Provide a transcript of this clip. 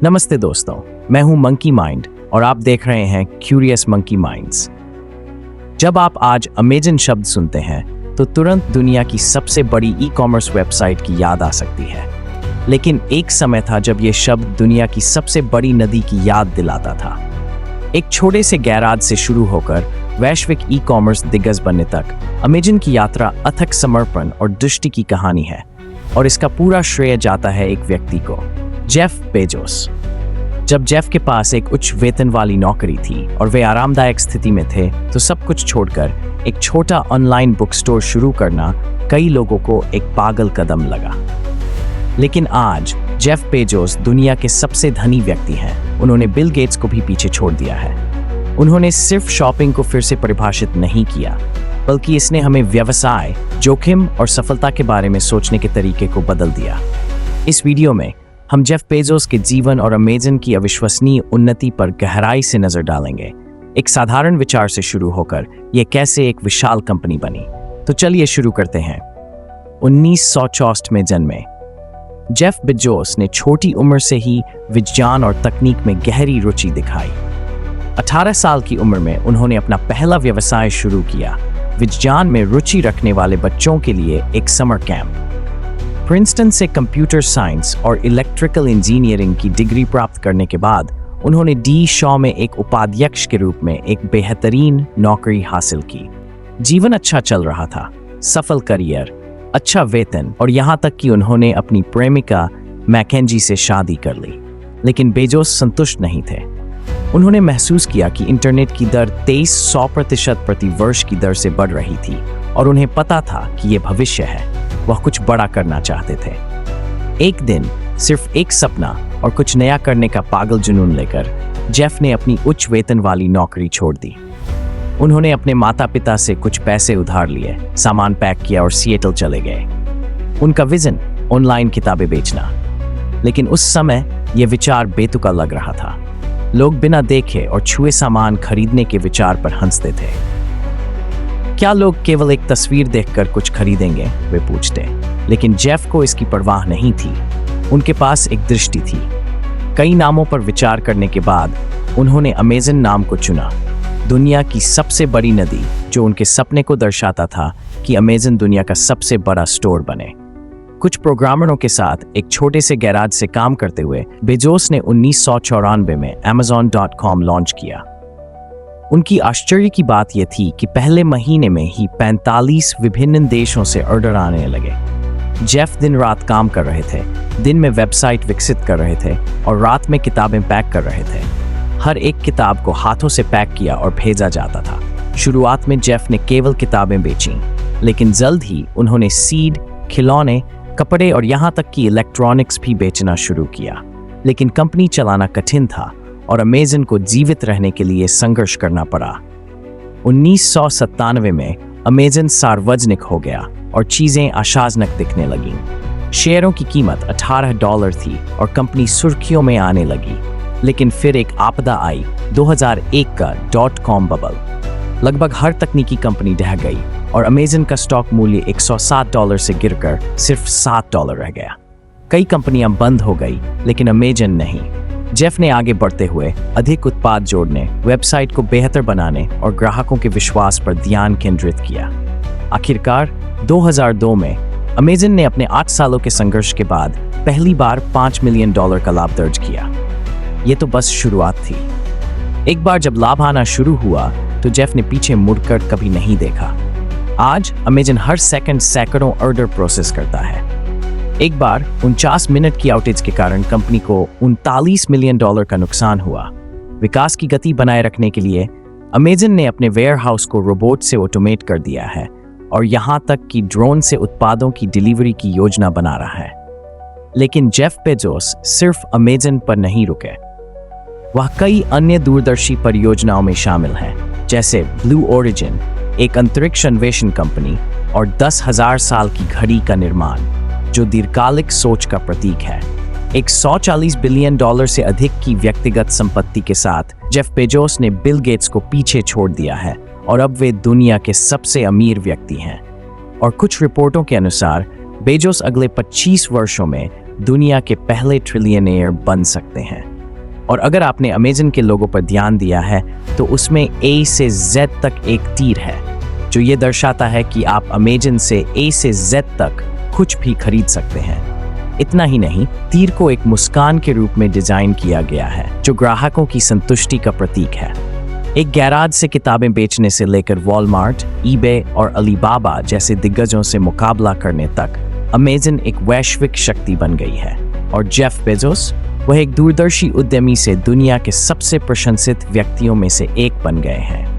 नमस्ते दोस्तों, मैं हूं मंकी माइंड और आप देख रहे हैं क्यूरियस मंकी माइंड्स। जब आप आज अमेजन शब्द सुनते हैं तो तुरंत दुनिया की सबसे बड़ी ई-कॉमर्स वेबसाइट की याद आ सकती है। लेकिन एक समय था जब यह शब्द दुनिया की सबसे बड़ी नदी की याद दिलाता था। एक छोटे से गैराज से शुरू होकर वैश्विक ई-कॉमर्स दिग्गज बनने तक अमेजन की यात्रा अथक समर्पण और दृष्टि की कहानी है, और इसका पूरा श्रेय जाता है एक व्यक्ति को, जेफ बेजोस। जब जेफ के पास एक उच्च वेतन वाली नौकरी थी और वे आरामदायक स्थिति में थे, तो सब कुछ छोड़कर एक छोटा ऑनलाइन बुक स्टोर शुरू करना कई लोगों को एक पागल कदम लगा। लेकिन आज जेफ बेजोस दुनिया के सबसे धनी व्यक्ति हैं। उन्होंने बिल गेट्स को भी पीछे छोड़ दिया है। उन्होंने सिर्फ शॉपिंग को फिर से परिभाषित नहीं किया, बल्कि इसने हमें व्यवसाय, जोखिम और सफलता के बारे में सोचने के तरीके को बदल दिया। इस वीडियो में हम जेफ बेजोस के जीवन और अमेजन की अविश्वसनीय उन्नति पर गहराई से नजर डालेंगे। एक साधारण विचार से शुरू होकर यह कैसे एक विशाल कंपनी बनी। तो चलिए शुरू करते हैं। 1964 में जन्मे जेफ बेजोस ने छोटी उम्र से ही विज्ञान और तकनीक में गहरी रुचि दिखाई। 18 साल की उम्र में उन्होंने अपना पहला व्यवसाय शुरू किया, विज्ञान में रुचि रखने वाले बच्चों के लिए एक समर कैंप। प्रिंसटन से कंप्यूटर साइंस और इलेक्ट्रिकल इंजीनियरिंग की डिग्री प्राप्त करने के बाद उन्होंने डी शॉ में एक उपाध्यक्ष के रूप में एक बेहतरीन नौकरी हासिल की। जीवन अच्छा चल रहा था, सफल करियर, अच्छा वेतन और यहाँ तक कि उन्होंने अपनी प्रेमिका मैकेंजी से शादी कर ली। लेकिन बेजोस संतुष्ट नहीं थे। उन्होंने महसूस किया कि इंटरनेट की दर 2300% प्रति वर्ष की दर से बढ़ रही थी, और उन्हें पता था कि ये भविष्य है। वह कुछ बड़ा करना चाहते थे। एक दिन सिर्फ एक सपना और कुछ नया करने का पागल जुनून लेकर जेफ ने अपनी उच्च वेतन वाली नौकरी छोड़ दी। उन्होंने अपने माता पिता से कुछ पैसे उधार लिए, सामान पैक किया और सिएटल चले गए। उनका विजन ऑनलाइन किताबें बेचना। लेकिन उस समय यह विचार बेतुका लग रहा था। लोग बिना देखे और छुए सामान खरीदने के विचार पर हंसते थे। क्या लोग केवल एक तस्वीर देखकर कुछ खरीदेंगे, वे पूछते। लेकिन जेफ को इसकी परवाह नहीं थी। उनके पास एक दृष्टि थी। कई नामों पर विचार करने के बाद उन्होंने अमेजन नाम को चुना, दुनिया की सबसे बड़ी नदी, जो उनके सपने को दर्शाता था कि अमेजन दुनिया का सबसे बड़ा स्टोर बने। कुछ प्रोग्रामरों के साथ एक छोटे से गैराज से काम करते हुए बेजोस ने 1994 में Amazon.com लॉन्च किया। उनकी आश्चर्य की बात यह थी कि पहले महीने में ही 45 विभिन्न देशों से ऑर्डर आने लगे। जेफ दिन रात काम कर रहे थे, दिन में वेबसाइट विकसित कर रहे थे और रात में किताबें पैक कर रहे थे। हर एक किताब को हाथों से पैक किया और भेजा जाता था। शुरुआत में जेफ ने केवल किताबें बेचीं, लेकिन जल्द ही उन्होंने सीड, खिलौने, कपड़े और यहाँ तक कि इलेक्ट्रॉनिक्स भी बेचना शुरू किया। लेकिन कंपनी चलाना कठिन था और अमेजन को जीवित रहने के लिए संघर्ष करना पड़ा। 1997 में अमेजन सार्वजनिक हो गया और चीजें आशाजनक दिखने लगीं। शेयरों की कीमत $18 थी और कंपनी सुर्खियों में आने लगी। लेकिन फिर एक आपदा आई, 2001 का .com बबल। लगभग हर तकनीकी कंपनी ढह गई और अमेजन का स्टॉक मूल्य $107 से गिरकर सिर्फ $7 रह गया। कई कंपनियां बंद हो गई, लेकिन अमेजन नहीं। जेफ ने आगे बढ़ते हुए अधिक उत्पाद जोड़ने, वेबसाइट को बेहतर बनाने और ग्राहकों के विश्वास पर ध्यान केंद्रित किया। आखिरकार 2002 में अमेजन ने अपने 8 सालों के संघर्ष के बाद पहली बार $5 मिलियन का लाभ दर्ज किया। ये तो बस शुरुआत थी। एक बार जब लाभ आना शुरू हुआ तो जेफ ने पीछे मुड़कर कभी नहीं देखा। आज अमेजन हर सेकंड सैकड़ों ऑर्डर प्रोसेस करता है। एक बार 49 मिनट की आउटेज के कारण कंपनी को $39 मिलियन का नुकसान हुआ। विकास की गति बनाए रखने के लिए अमेजन ने अपने वेयरहाउस को रोबोट से ऑटोमेट कर दिया है और यहाँ तक कि ड्रोन से उत्पादों की डिलीवरी की योजना बना रहा है। लेकिन जेफ बेजोस सिर्फ अमेजन पर नहीं रुके। वह कई अन्य दूरदर्शी परियोजनाओं में शामिल हैं, जैसे ब्लू ओरिजिन, एक अंतरिक्ष अन्वेषण कंपनी, और 10,000 साल की घड़ी का निर्माण, जो दीर्घकालिक सोच का प्रतीक है। एक $140 बिलियन से अधिक की व्यक्तिगत संपत्ति के साथ जेफ बेजोस ने बिल गेट्स को पीछे छोड़ दिया है और अब वे दुनिया के सबसे अमीर व्यक्ति हैं। और कुछ रिपोर्टों के अनुसार बेजोस अगले 25 वर्षों में दुनिया के पहले ट्रिलियनेयर बन सकते हैं। और अगर आपने अमेजन के लोगो पर ध्यान दिया है तो उसमें A से Z तक एक तीर है, जो ये दर्शाता है कि आप अमेजन से A से Z तक कुछ भी खरीद सकते हैं। इतना ही नहीं, तीर को एक मुस्कान के रूप में डिजाइन किया गया है, जो ग्राहकों की संतुष्टि का प्रतीक है। एक गैराज से किताबें बेचने से लेकर वॉलमार्ट, ईबे और अलीबाबा जैसे दिग्गजों से मुकाबला करने तक अमेजन एक वैश्विक शक्ति बन गई है। और जेफ बेजोस, वह एक दूरदर्शी उद्यमी से दुनिया के सबसे प्रशंसित व्यक्तियों में से एक बन गए हैं।